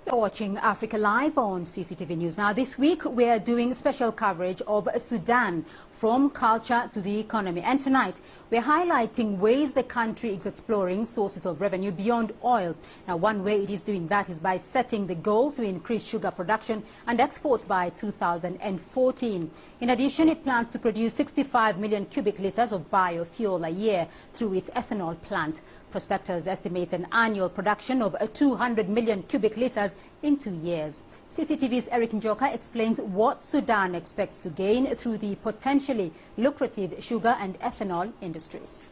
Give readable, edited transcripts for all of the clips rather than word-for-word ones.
You're watching Africa Live on CCTV News. Now, this week we are doing special coverage of Sudan, from culture to the economy. And tonight we're highlighting ways the country is exploring sources of revenue beyond oil. Now, one way it is doing that is by setting the goal to increase sugar production and exports by 2014. In addition, it plans to produce 65 million cubic litres of biofuel a year through its ethanol plant. Prospectors estimate an annual production of 200 million cubic litres in 2 years. CCTV's Eric Njoka explains what Sudan expects to gain through the potentially lucrative sugar and ethanol industries.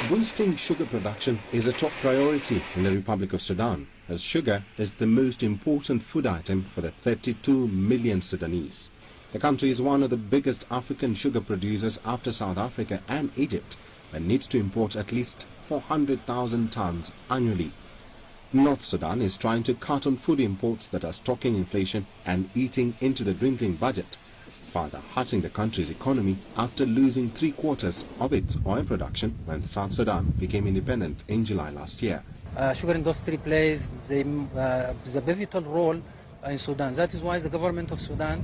Boosting sugar production is a top priority in the Republic of Sudan, as sugar is the most important food item for the 32 million Sudanese. The country is one of the biggest African sugar producers after South Africa and Egypt, and needs to import at least 400,000 tons annually. North Sudan is trying to cut on food imports that are stoking inflation and eating into the dwindling budget, further hurting the country's economy after losing 3/4 of its oil production when South Sudan became independent in July last year. Sugar industry plays the pivotal role in Sudan. That is why the government of Sudan,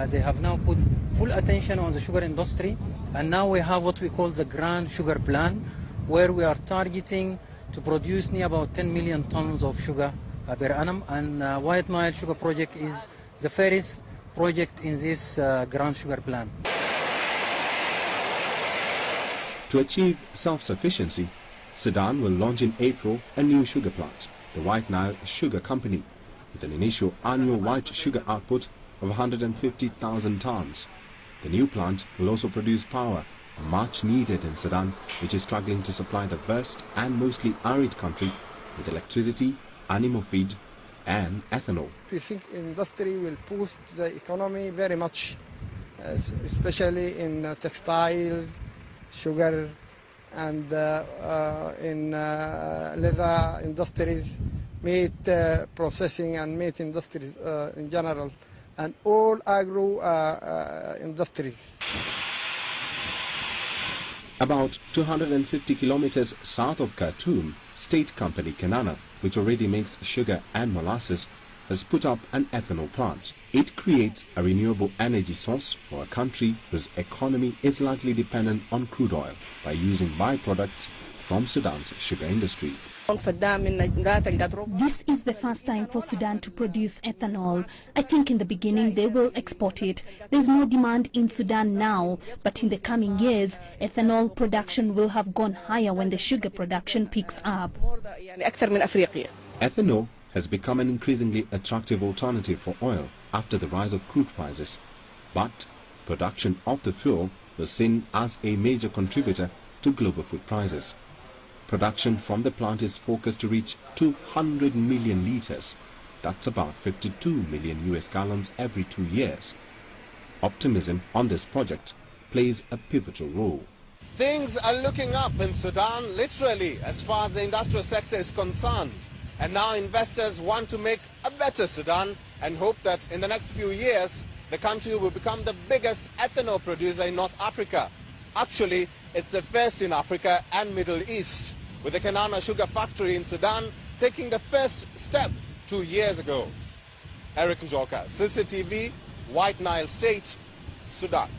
they have now put full attention on the sugar industry, and now we have what we call the Grand Sugar Plan, where we are targeting to produce near about 10 million tons of sugar per annum, and White Nile Sugar Project is the first project in this Grand Sugar Plan. To achieve self-sufficiency, Sudan will launch in April a new sugar plant, the White Nile Sugar Company, with an initial annual white sugar output of 150,000 tons. The new plant will also produce power, much needed in Sudan, which is struggling to supply the vast and mostly arid country with electricity, animal feed and ethanol. We think industry will boost the economy very much, especially in textiles, sugar, and in leather industries, meat processing and meat industries in general, and all agro industries. About 250 kilometers south of Khartoum, state company Kenana, which already makes sugar and molasses, has put up an ethanol plant. It creates a renewable energy source for a country whose economy is largely dependent on crude oil by using byproducts from Sudan's sugar industry. This is the first time for Sudan to produce ethanol. I think in the beginning they will export it. There is no demand in Sudan now, but in the coming years, ethanol production will have gone higher when the sugar production picks up. Ethanol has become an increasingly attractive alternative for oil after the rise of crude prices. But production of the fuel was seen as a major contributor to global food prices. Production from the plant is forecast to reach 200 million litres. That's about 52 million US gallons every 2 years. Optimism on this project plays a pivotal role. Things are looking up in Sudan, literally, as far as the industrial sector is concerned. And now investors want to make a better Sudan and hope that in the next few years, the country will become the biggest ethanol producer in North Africa. Actually, it's the first in Africa and Middle East, with the Kenana Sugar Factory in Sudan taking the first step 2 years ago. Eric Njoka, CCTV, White Nile State, Sudan.